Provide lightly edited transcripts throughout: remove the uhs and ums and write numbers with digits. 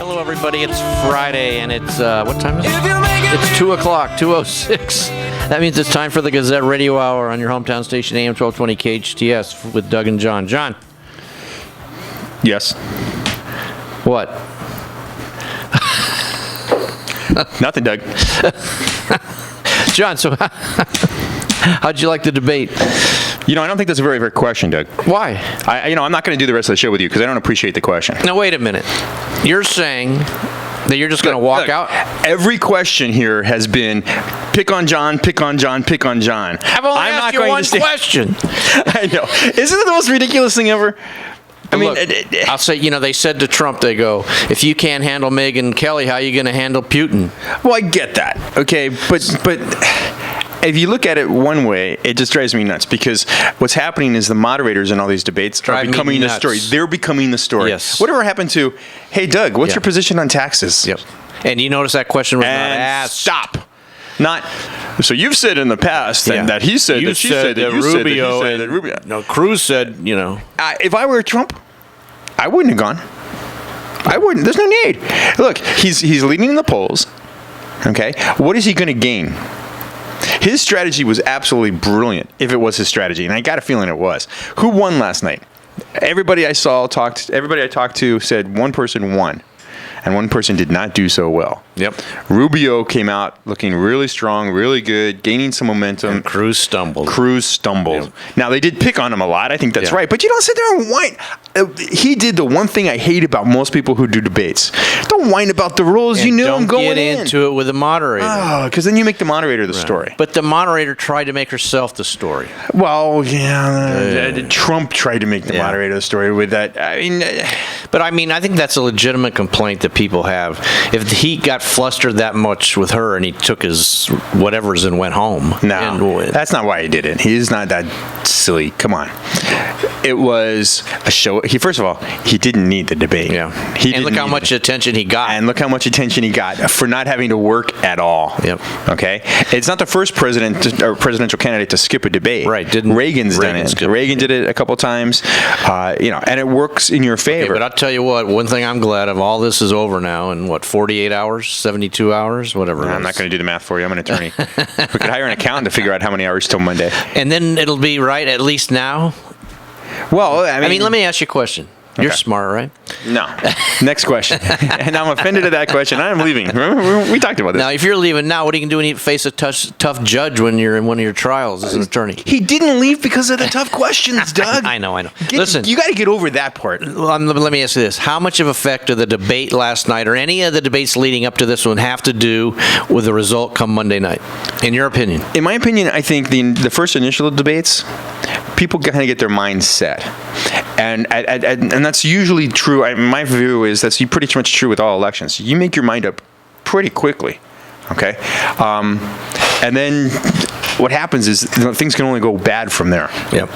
Hello, everybody. It's Friday, and it's, what time is it? It's 2 o'clock, 2:06. That means it's time for the Gazette Radio Hour on your hometown station, AM-1220 KHTS, with Doug and John. John? Yes. What? Nothing, Doug. John, so how'd you like the debate? You know, I don't think that's a very fair question, Doug. Why? I'm not going to do the rest of the show with you because I don't appreciate the question. Now, wait a minute. You're saying that you're just going to walk out? Every question here has been pick on John, pick on John, pick on John. I've only asked you one question. I know. Isn't it the most ridiculous thing ever? Look, I'll say, they said to Trump, they go, if you can't handle Megyn Kelly, how are you going to handle Putin? Well, I get that, okay? But if you look at it one way, it just drives me nuts because what's happening is the moderators in all these debates are becoming the story. They're becoming the story. Yes. Whatever happened to, hey, Doug, what's your position on taxes? Yep. And you notice that question was not asked. Stop. Not. So you've said in the past that he said that she said that you said that he said that Rubio. No, Cruz said, if I were Trump, I wouldn't have gone. I wouldn't. There's no need. Look, he's leading in the polls. Okay. What is he going to gain? His strategy was absolutely brilliant, if it was his strategy, and I got a feeling it was. Who won last night? Everybody I talked to said one person won, and one person did not do so well. Yep. Rubio came out looking really strong, really good, gaining some momentum. And Cruz stumbled. Yep. Now, they did pick on him a lot. I think that's right. But you don't sit there and whine. He did the one thing I hate about most people who do debates. Don't whine about the rules. And you knew them going in. Don't get into it with the moderator. Oh, because then you make the moderator the story. But the moderator tried to make herself the story. Well, Trump tried to make the moderator the story with that. But I think that's a legitimate complaint that people have. If he got flustered that much with her and he took his whatevers and went home. No, that's not why he did it. He's not that silly. Come on. It was a show. First of all, he didn't need the debate. Yeah. And look how much attention he got. And look how much attention he got for not having to work at all. Yep. Okay. It's not the first presidential candidate to skip a debate. Right. Reagan's done it. Reagan did it a couple times. And it works in your favor. Okay, but I'll tell you what. One thing I'm glad of, all this is over now in 48 hours, 72 hours, whatever. I'm not going to do the math for you. I'm an attorney. We could hire an accountant to figure out how many hours till Monday. And then it'll be right at least now. Well, I mean, let me ask you a question. You're smart, right? No. Next question. And I'm offended at that question. I'm leaving. Remember, we talked about this. Now, if you're leaving now, what are you going to do when you face a tough judge when you're in one of your trials as an attorney? He didn't leave because of the tough questions, Doug. I know. Listen, you got to get over that part. Let me ask you this. How much of effect did the debate last night or any of the debates leading up to this one have to do with the result come Monday night, in your opinion? In my opinion, I think the first initial debates, people kind of get their minds set. And that's usually true. My view is that's pretty much true with all elections. You make your mind up pretty quickly, okay? And then what happens is things can only go bad from there. Yep.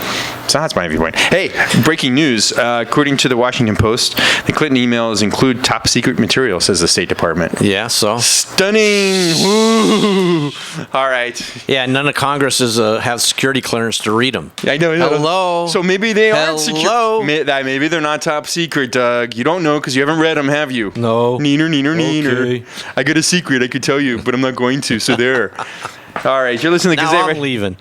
So that's my viewpoint. Hey, breaking news. According to the Washington Post, the Clinton emails include top secret material, says the State Department. Yeah, so? Stunning. Woo. All right. Yeah, none of Congress have security clearance to read them. I know. Hello. So maybe they aren't secure. Maybe they're not top secret, Doug. You don't know because you haven't read them, have you? No. Neener. Okay. I got a secret I could tell you, but I'm not going to, so there. All right, you're listening to the Gazette. Now I'm leaving.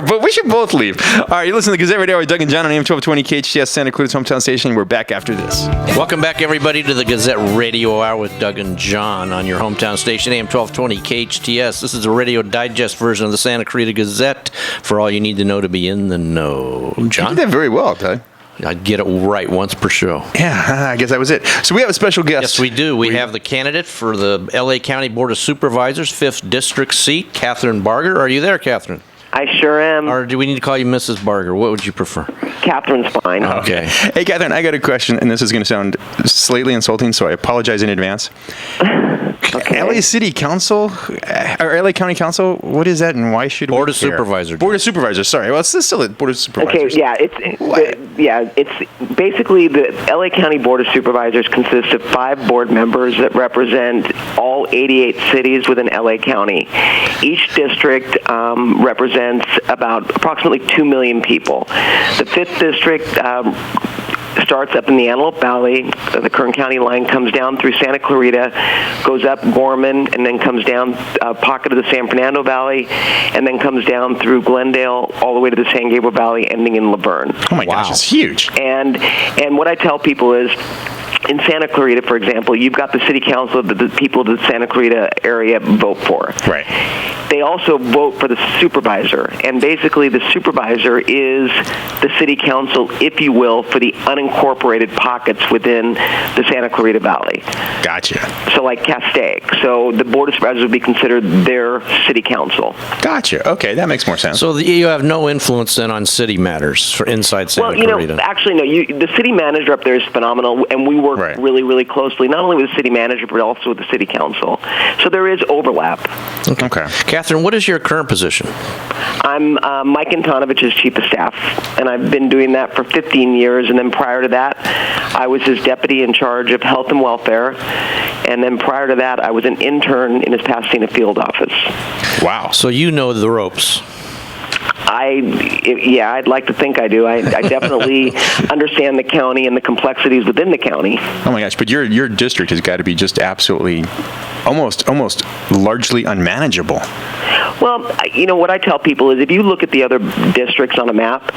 But we should both leave. All right, you're listening to the Gazette Radio Hour with Doug and John on AM-1220 KHTS, Santa Cruz hometown station. We're back after this. Welcome back, everybody, to the Gazette Radio Hour with Doug and John on your hometown station, AM-1220 KHTS. This is the Radio Digest version of the Santa Cruz Gazette for all you need to know to be in the know. John? You did very well, Doug. I'd get it right once per show. Yeah, I guess that was it. So we have a special guest. Yes, we do. We have the candidate for the L.A. County Board of Supervisors, 5th District seat, Catherine Barger. Are you there, Catherine? I sure am. Or do we need to call you Mrs. Barger? What would you prefer? Catherine's fine. Okay. Hey, Catherine, I got a question, and this is going to sound slightly insulting, so I apologize in advance. Okay. LA City Council or LA County Council, what is that, and why should Board we of Supervisors. Board of Supervisors. Sorry, well, it's still a Board of Supervisors. Okay, it's basically the LA County Board of Supervisors consists of 5 board members that represent all 88 cities within LA County. Each district represents about approximately 2 million people. The 5th District starts up in the Antelope Valley, the Kern County line, comes down through Santa Clarita, goes up Gorman, and then comes down a pocket of the San Fernando Valley, and then comes down through Glendale all the way to the San Gabriel Valley, ending in Laverne. Oh my gosh, it's huge. And what I tell people is, in Santa Clarita, for example, you've got the city council that the people of the Santa Clarita area vote for. Right. They also vote for the supervisor, and basically the supervisor is the city council, if you will, for the unincorporated pockets within the Santa Clarita Valley. Gotcha. So like Castaic. So the Board of Supervisors would be considered their city council. Gotcha. Okay, that makes more sense. So you have no influence then on city matters for inside Santa Clarita? Well, actually, no. The city manager up there is phenomenal, and we work really, really closely, not only with the city manager, but also with the city council. So there is overlap. Okay. Catherine, what is your current position? I'm Mike Antonovich's chief of staff, and I've been doing that for 15 years, and then prior to that, I was his deputy in charge of health and welfare, and then prior to that, I was an intern in his Pasadena field office. Wow. So you know the ropes. I'd like to think I do. I definitely understand the county and the complexities within the county. Oh my gosh, but your district has got to be just absolutely, almost largely unmanageable. Well, what I tell people is if you look at the other districts on a map,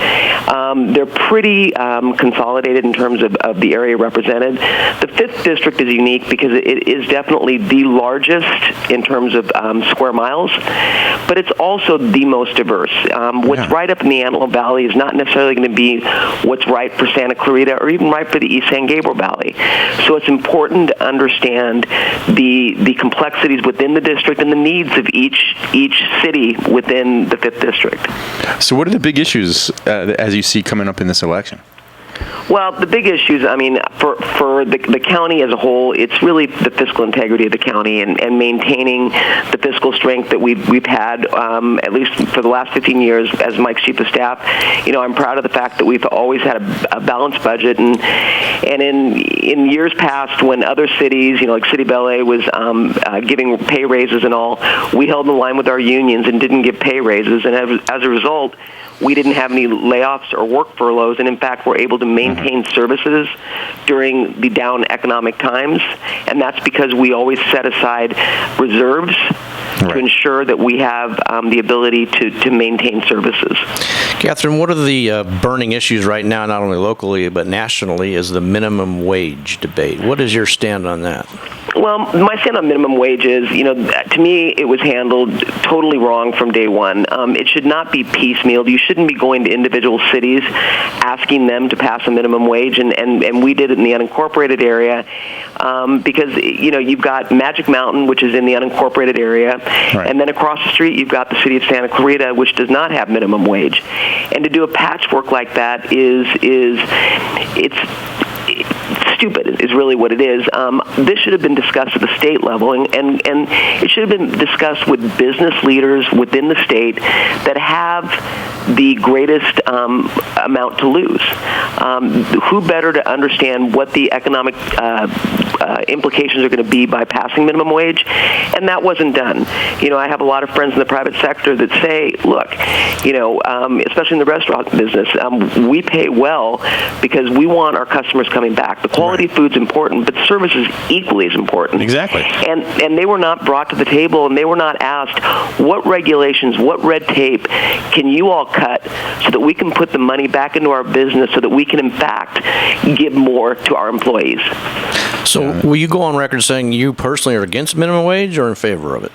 they're pretty consolidated in terms of the area represented. The 5th district is unique because it is definitely the largest in terms of square miles, but it's also the most diverse. What's right up in the Antelope Valley is not necessarily going to be what's right for Santa Clarita or even right for the East San Gabriel Valley. So it's important to understand the complexities within the district and the needs of each city within the 5th district. So what are the big issues as you see coming up in this election? Well, the big issues, for the county as a whole, it's really the fiscal integrity of the county and maintaining the fiscal strength that we've had, at least for the last 15 years as Mike's chief of staff. I'm proud of the fact that we've always had a balanced budget, and in years past when other cities, like City Bel Air was giving pay raises and all, we held the line with our unions and didn't give pay raises, and as a result, we didn't have any layoffs or work furloughs, and in fact, we're able to maintain services during the down economic times, and that's because we always set aside reserves to ensure that we have the ability to maintain services. Catherine, what are the burning issues right now, not only locally but nationally, is the minimum wage debate? What is your stand on that? Well, my stand on minimum wage is, to me, it was handled totally wrong from day one. It should not be piecemealed. You shouldn't be going to individual cities asking them to pass a minimum wage, and we did it in the unincorporated area because, you've got Magic Mountain, which is in the unincorporated area, and then across the street you've got the city of Santa Clarita, which does not have minimum wage. And to do a patchwork like that it's stupid is really what it is. This should have been discussed at the state level, and it should have been discussed with business leaders within the state that have the greatest amount to lose. Who better to understand what the economic implications are going to be by passing minimum wage? And that wasn't done. I have a lot of friends in the private sector that say, look, especially in the restaurant business, we pay well because we want our customers coming back. The quality of food's important, but service is equally as important. Exactly. And they were not brought to the table, and they were not asked, what regulations, what red tape can you all cut so that we can put the money back into our business so that we can, in fact, give more to our employees? So will you go on record saying you personally are against minimum wage or in favor of it?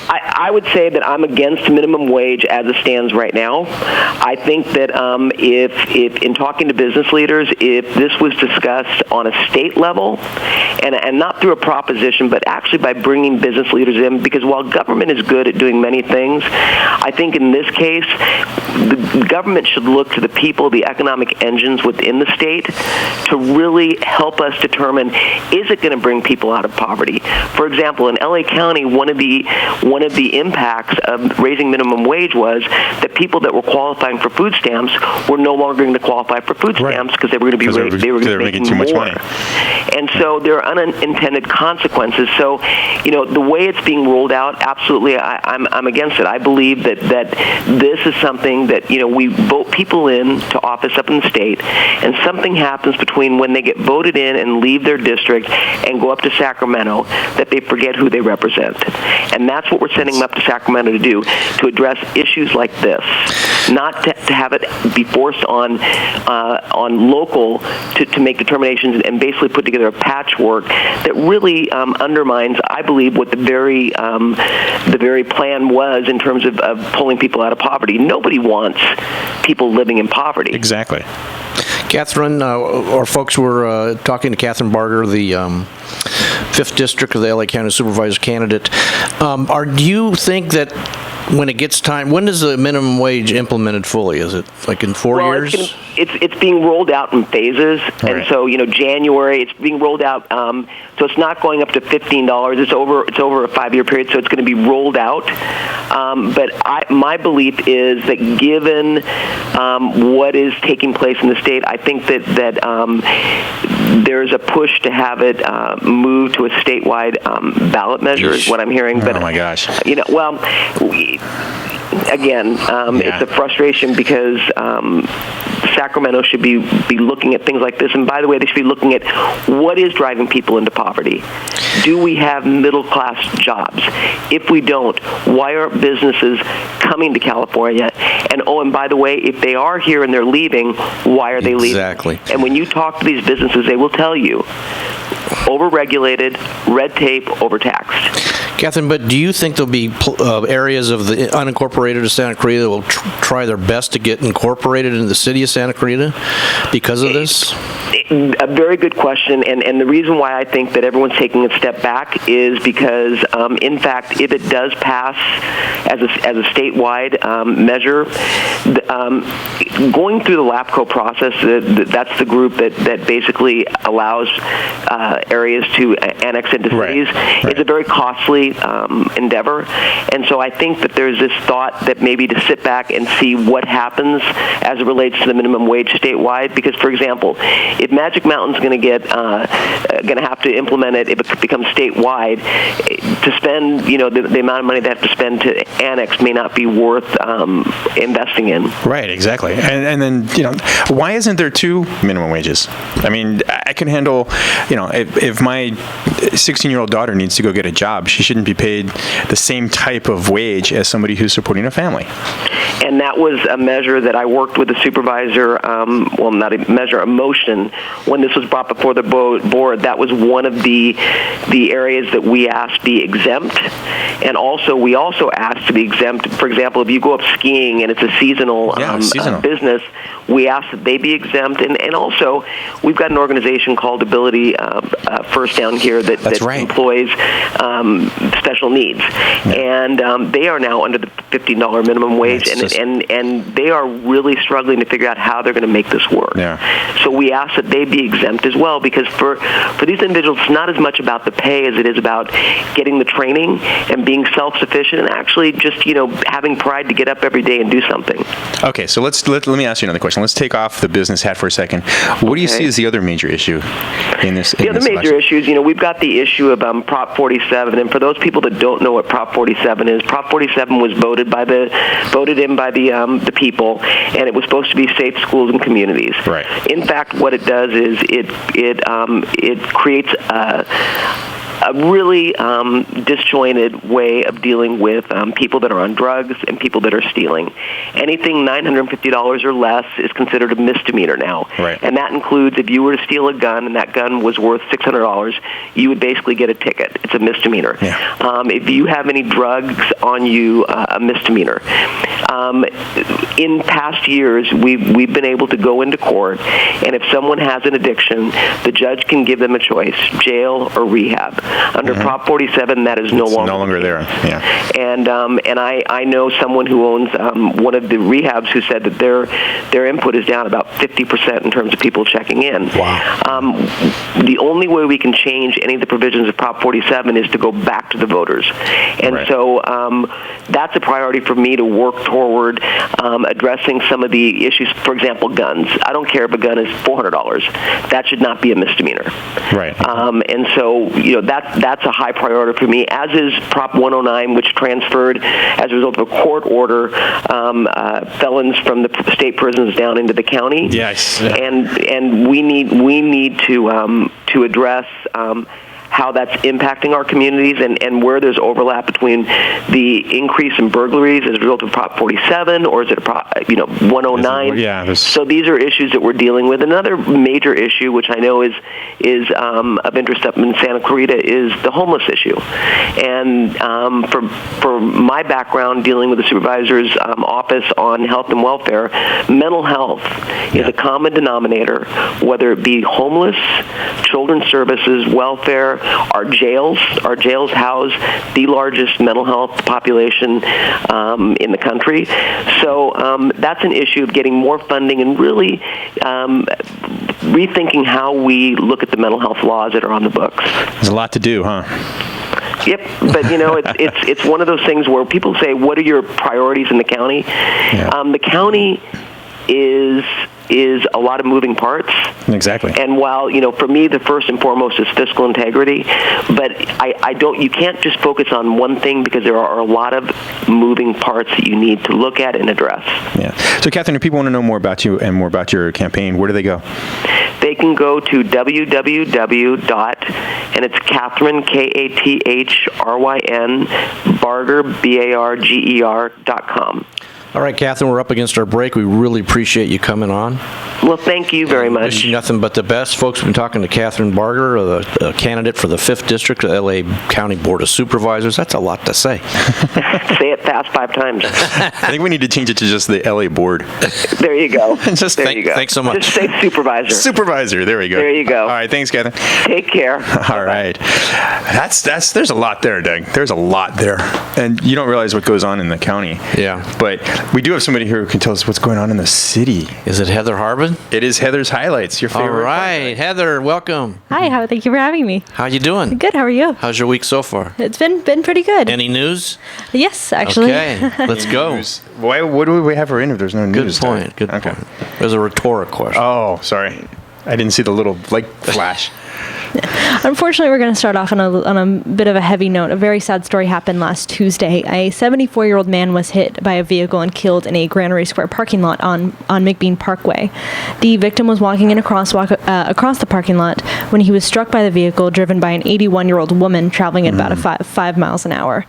I would say that I'm against minimum wage as it stands right now. I think that if in talking to business leaders, if this was discussed on a state level, and not through a proposition, but actually by bringing business leaders in, because while government is good at doing many things, I think in this case, the government should look to the people, the economic engines within the state, to really help us determine, is it going to bring people out of poverty? For example, in LA County, one of the impacts of raising minimum wage was that people that were qualifying for food stamps were no longer going to qualify for food stamps because they were going to be making too much money. And so they're unintended consequences. So, the way it's being rolled out, absolutely, I'm against it. I believe that this is something that, we vote people in to office up in the state, and something happens between when they get voted in and leave their district and go up to Sacramento that they forget who they represent. And that's what we're sending them up to Sacramento to do, to address issues like this, not to have it be forced on local to make determinations and basically put together a patchwork that really undermines, I believe, what the very plan was in terms of pulling people out of poverty. Nobody wants people living in poverty. Exactly. Catherine, our folks were talking to Catherine Barger, the 5th District of the LA County Supervisor candidate. Do you think that when it gets time, when is the minimum wage implemented fully? Is it like in 4 years? It's being rolled out in phases, and so January it's being rolled out. So it's not going up to $15. It's over a 5-year period, so it's going to be rolled out. But my belief is that given what is taking place in the state, I think that there's a push to have it move to a statewide ballot measure. Is what I'm hearing. But, oh my gosh! It's a frustration because Sacramento should be looking at things like this. And by the way, they should be looking at what is driving people into poverty. Do we have middle-class jobs? If we don't, why aren't businesses coming to California? And by the way, if they are here and they're leaving, why are they leaving? Exactly. And when you talk to these businesses, they will tell you, overregulated, red tape, overtaxed. Catherine, but do you think there'll be areas of the unincorporated of Santa Clarita that will try their best to get incorporated into the city of Santa Clarita because of this? A very good question, and the reason why I think that everyone's taking a step back is because, in fact, if it does pass as a statewide measure, going through the LAPCO process, that's the group that basically allows areas to annex into cities. Right. It's a very costly endeavor, and so I think that there's this thought that maybe to sit back and see what happens as it relates to the minimum wage statewide. Because, for example, if Magic Mountain's going to have to implement it, if it becomes statewide, to spend the amount of money they have to spend to annex may not be worth investing in. Right, exactly. And then why isn't there 2 minimum wages? I mean, I can handle if my 16-year-old daughter needs to go get a job, she shouldn't be paid the same type of wage as somebody who's supporting a family. And that was a measure that I worked with the supervisor, not a measure, a motion, when this was brought before the board. That was one of the areas that we asked be exempt. And we also asked to be exempt, for example, if you go up skiing and it's a seasonal business, we asked that they be exempt. And also, we've got an organization called Ability First down here that employs special needs. And they are now under the $15 minimum wage, and they are really struggling to figure out how they're going to make this work. Yeah. So we ask that they be exempt as well, because for these individuals, it's not as much about the pay as it is about getting the training and being self-sufficient and actually just, having pride to get up every day and do something. Okay, so let me ask you another question. Let's take off the business hat for a second. What do you see as the other major issue in this? The other major issues, we've got the issue of Prop 47, and for those people that don't know what Prop 47 is, Prop 47 was voted in by the people, and it was supposed to be safe schools and communities. Right. In fact, what it does is it creates a really disjointed way of dealing with people that are on drugs and people that are stealing. Anything $950 or less is considered a misdemeanor now. Right. And that includes if you were to steal a gun and that gun was worth $600, you would basically get a ticket. It's a misdemeanor. Yeah. If you have any drugs on you, a misdemeanor. In past years, we've been able to go into court, and if someone has an addiction, the judge can give them a choice, jail or rehab. Under Prop 47, that is no longer there. Yeah. And I know someone who owns one of the rehabs who said that their input is down about 50% in terms of people checking in. Wow. The only way we can change any of the provisions of Prop 47 is to go back to the voters. And so that's a priority for me to work toward forward addressing some of the issues. For example, guns. I don't care if a gun is $400. That should not be a misdemeanor. Right. And so, that's a high priority for me, as is Prop 109, which transferred, as a result of a court order, felons from the state prisons down into the county. Yes. And we need to address how that's impacting our communities and where there's overlap between the increase in burglaries as a result of Prop 47, or is it a Prop 109? Yeah. So these are issues that we're dealing with. Another major issue, which I know is of interest up in Santa Clarita, is the homeless issue. And for my background dealing with the supervisor's office on health and welfare, mental health is a common denominator, whether it be homeless, children's services, welfare. Our jails house the largest mental health population in the country. So that's an issue of getting more funding and really rethinking how we look at the mental health laws that are on the books. There's a lot to do, huh? Yep, but it's one of those things where people say, "What are your priorities in the county?" Yeah. The county is a lot of moving parts. Exactly. And while, for me, the first and foremost is fiscal integrity, but you can't just focus on one thing, because there are a lot of moving parts that you need to look at and address. Yeah. So, Catherine, if people want to know more about you and more about your campaign, where do they go? They can go to and it's Catherine, KATHRYN, Barger, BARGER.com. All right, Catherine, we're up against our break. We really appreciate you coming on. Well, thank you very much. Wish you nothing but the best. Folks, we've been talking to Catherine Barger, the candidate for the 5th District of the L.A. County Board of Supervisors. That's a lot to say. Say it fast 5 times. I think we need to change it to just the L.A. Board. There you go. There you go. Thanks so much. Just say supervisor. Supervisor. There we go. There you go. All right. Thanks, Catherine. Take care. All right. There's a lot there, Doug. There's a lot there. And you don't realize what goes on in the county. Yeah. But we do have somebody here who can tell us what's going on in the city. Is it Heather Harbin? It is Heather's Highlights, your favorite. All right. Heather, welcome. Hi, thank you for having me. How you doing? Good, how are you? How's your week so far? It's been pretty good. Any news? Yes, actually. Okay, let's go. What do we have her in if there's no news? Good point. Good point. It was a rhetorical question. Oh, sorry. I didn't see the little light flash. Unfortunately, we're going to start off on a bit of a heavy note. A very sad story happened last Tuesday. A 74-year-old man was hit by a vehicle and killed in a Granary Square parking lot on McBean Parkway. The victim was walking in a crosswalk across the parking lot when he was struck by the vehicle driven by an 81-year-old woman traveling at about 5 miles an hour.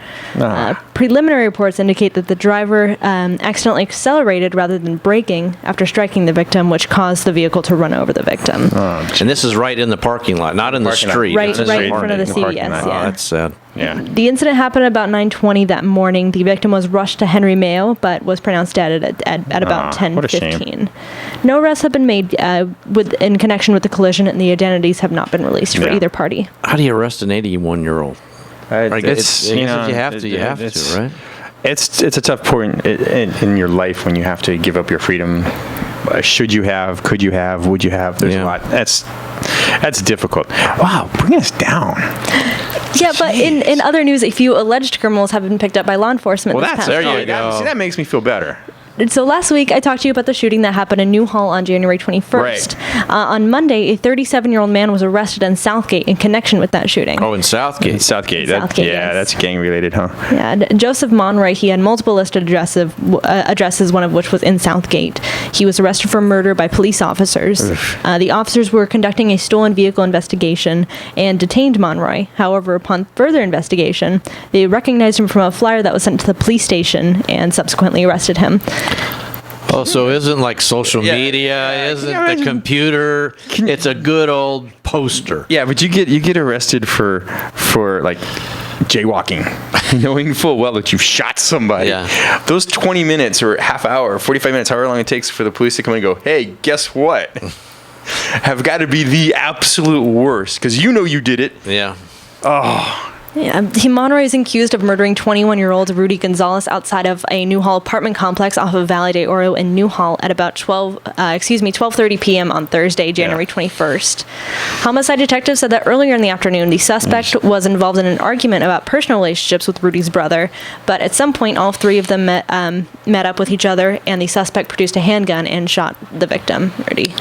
Preliminary reports indicate that the driver accidentally accelerated rather than braking after striking the victim, which caused the vehicle to run over the victim. And this is right in the parking lot, not in the street. Right in front of the CVS, yeah. Oh, that's sad. Yeah. The incident happened at about 9:20 that morning. The victim was rushed to Henry Mayo, but was pronounced dead at about 10:15. No arrests have been made in connection with the collision, and the identities have not been released for either party. How do you arrest an 81-year-old? If you have to, right? It's a tough point in your life when you have to give up your freedom. Should you have? Could you have? Would you have? There's a lot. That's difficult. Wow, bring us down. Yeah, but in other news, a few alleged criminals have been picked up by law enforcement. Well, this past week. there you go. See, that makes me feel better. So last week, I talked to you about the shooting that happened in Newhall on January 21st. Right. On Monday, a 37-year-old man was arrested in Southgate in connection with that shooting. Oh, in Southgate. Southgate. Yes. That's gang-related, huh? Yeah, and Joseph Monroy, he had multiple listed addresses, one of which was in Southgate. He was arrested for murder by police officers. The officers were conducting a stolen vehicle investigation and detained Monroy. However, upon further investigation, they recognized him from a flyer that was sent to the police station and subsequently arrested him. Oh, so isn't like social media, isn't the computer, it's a good old poster. Yeah, but you get arrested for like jaywalking, knowing full well that you've shot somebody. Yeah. Those 20 minutes or half hour, 45 minutes, however long it takes for the police to come and go, hey, guess what? Have got to be the absolute worst, because you know you did it. Yeah. Oh. Yeah, Monroy is accused of murdering 21-year-old Rudy Gonzalez outside of a Newhall apartment complex off of Valley de Oro in Newhall at about 12:30 p.m. on Thursday, January 21st. Homicide detectives said that earlier in the afternoon, the suspect was involved in an argument about personal relationships with Rudy's brother, but at some point, all three of them met up with each other, and the suspect produced a handgun and shot the victim, Rudy.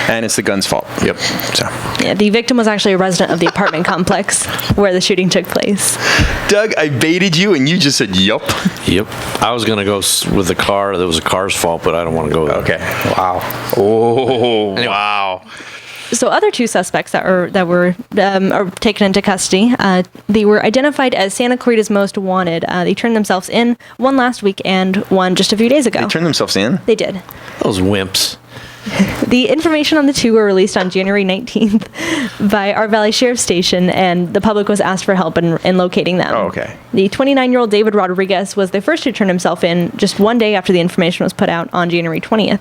And it's the gun's fault. Yep. So. Yeah, the victim was actually a resident of the apartment complex where the shooting took place. Doug, I baited you, and you just said, yup. Yep. I was going to go with the car. That was the car's fault, but I don't want to go there. Okay. Wow. Oh, Anyway. wow. So other two suspects that were taken into custody, they were identified as Santa Clarita's most wanted. They turned themselves in, one last week and one just a few days ago. They turned themselves in? They did. Those wimps. The information on the two were released on January 19th by our Valley Sheriff's Station, and the public was asked for help in locating them. Oh, okay. The 29-year-old David Rodriguez was the first to turn himself in just one day after the information was put out on January 20th.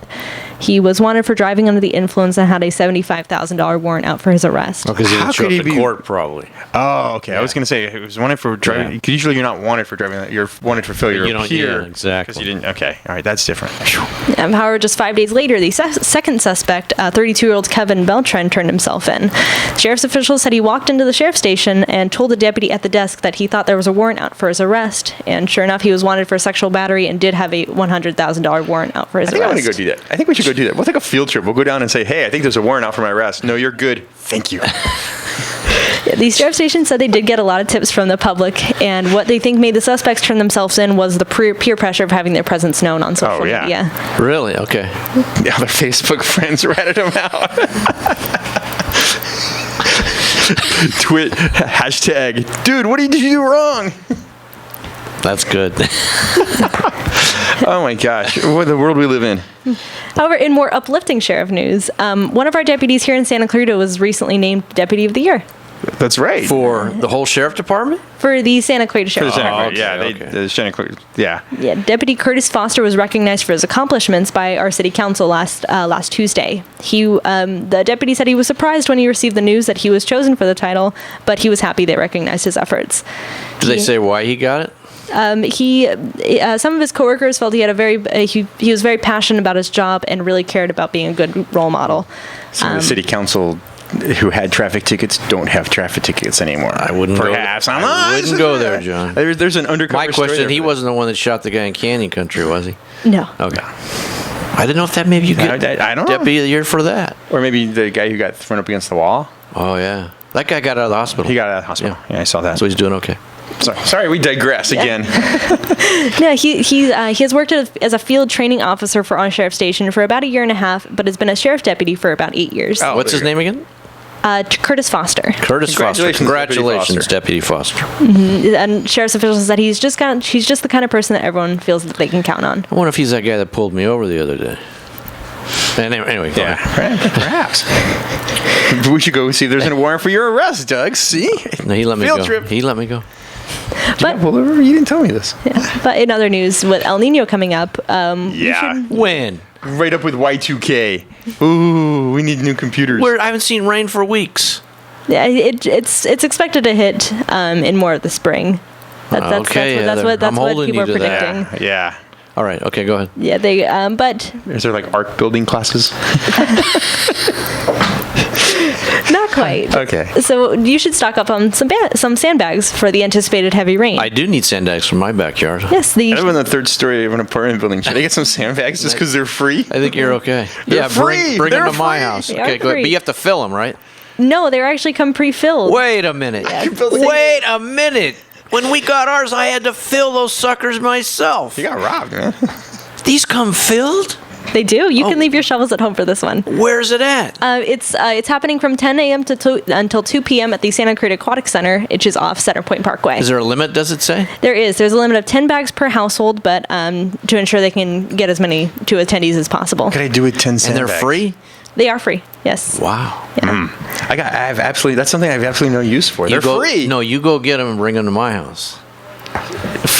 He was wanted for driving under the influence and had a $75,000 warrant out for his arrest. Because he How didn't show could up he to be- court, probably. Oh, okay. I was going to say, it was wanted for driving. Yeah. Because usually you're not wanted for driving. You're wanted for failure You of don't- peer. yeah, exactly. Because you didn't. Okay. All right. That's different. However, just 5 days later, the second suspect, 32-year-old Kevin Beltran, turned himself in. Sheriff's officials said he walked into the sheriff's station and told the deputy at the desk that he thought there was a warrant out for his arrest. And sure enough, he was wanted for sexual battery and did have a $100,000 warrant out for his I think arrest. I'm going to go do that. I think we should go do that. We'll take a field trip. We'll go down and say, hey, I think there's a warrant out for my arrest. No, you're good. Thank you. The sheriff's station said they did get a lot of tips from the public, and what they think made the suspects turn themselves in was the peer pressure of having their presence known on social yeah. media. Really? Okay. The other Facebook friends ratted him out. Hashtag, dude, what did you do wrong? That's good. Oh my gosh, what the world we live in. However, in more uplifting sheriff news, one of our deputies here in Santa Clarita was recently named Deputy of the Year That's right. For the whole sheriff department? for the Santa Clarita For the Sheriff's Santa Department. Clarita, okay. the Santa Clarita, yeah. Yeah, Deputy Curtis Foster was recognized for his accomplishments by our city council last Tuesday. The deputy said he was surprised when he received the news that he was chosen for the title, but he was happy they recognized his efforts. Did they say why he got it? Some of his coworkers felt he had he was very passionate about his job and really cared about being a good role model. Some of the city council who had traffic tickets don't have traffic tickets anymore. I wouldn't Perhaps. go there. I wouldn't go there, John. There's an undercover My story question, there he for wasn't the one that shot the guy in Canyon Country, was he? No. Okay. I didn't know if that maybe you get I don't know. Deputy of the Year for that. that. Or maybe the guy who got thrown up against the wall. Oh, yeah. That guy got out of the hospital. He got out of the hospital. Yeah, I saw that. So he's doing okay. Sorry, we digress again. No, he has worked as a field training officer for our sheriff's station for about a year and a half, but has been a sheriff deputy for about 8 years. Oh. What's his name again? Curtis Foster. Curtis Foster. Congratulations, Deputy Foster. And sheriff's officials said he's just the kind of person that everyone feels that they can count on. I wonder if he's that guy that pulled me over the other day. Anyway, go ahead. Perhaps. We should go see if there's a warrant for your arrest, Doug. See? No, he let me Field go. trip. He let me go. But Pull over? You didn't tell me this. but in other news, with El Nino coming up, Yeah. When? Right up with Y2K. Ooh, we need new computers. I haven't seen rain for weeks. it's expected to hit in more of the spring. That's what I'm holding people you are to that. predicting. Yeah. All right. Okay, go ahead. Yeah, they but Is there like art building classes? not quite. Okay. So you should stock up on some sandbags for the anticipated heavy rain. I do need sandbags for my backyard. Yes, I live on the third story of an apartment building. Should I get some sandbags just because they're free? I think you're okay. They're free. Bring They're them to my free. house. They Okay, are go ahead. free. But you have to fill them, right? No, they're actually come pre-filled. Wait a minute. Wait a minute. When we got ours, I had to fill those suckers myself. You got robbed, man. These come filled? They do. You Oh. can leave your shovels at home for this one. Where's it at? It's happening from 10 a.m. until 2 p.m. at the Santa Cruz Aquatic Center, which is off Center Point Parkway. Is there a limit, does it say? There's a limit of 10 bags per household, but to ensure they can get as many to attendees as possible. What can I do with 10 sandbags? And they're free? They are free. Yes. Wow. That's something I have absolutely no use for. They're free. No, you go get them and bring them to my house.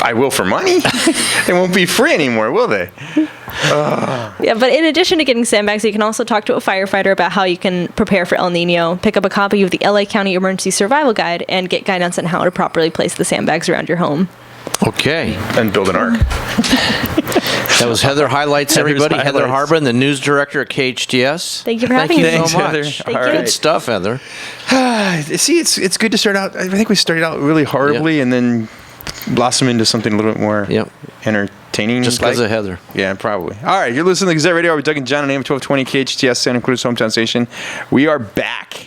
I will for money. They won't be free anymore, will they? Yeah, but in addition to getting sandbags, you can also talk to a firefighter about how you can prepare for El Nino, pick up a copy of the LA County Emergency Survival Guide, and get guidance on how to properly place the sandbags around your home. Okay. And build an ark. That was Heather Highlights, everybody. Heather's Heather Highlights. Harbin, the news director at KHTS. Thank you for having me. Thank you so Heather. much. All Good right. stuff, Heather. See, it's good to start out. I think we started out really horribly and then blossom into something a little bit more entertaining. Just because of Heather. Yeah, probably. All right, you're listening to Gazette Radio with Doug and John on AM-1220 KHTS, Santa Cruz hometown station. We are back.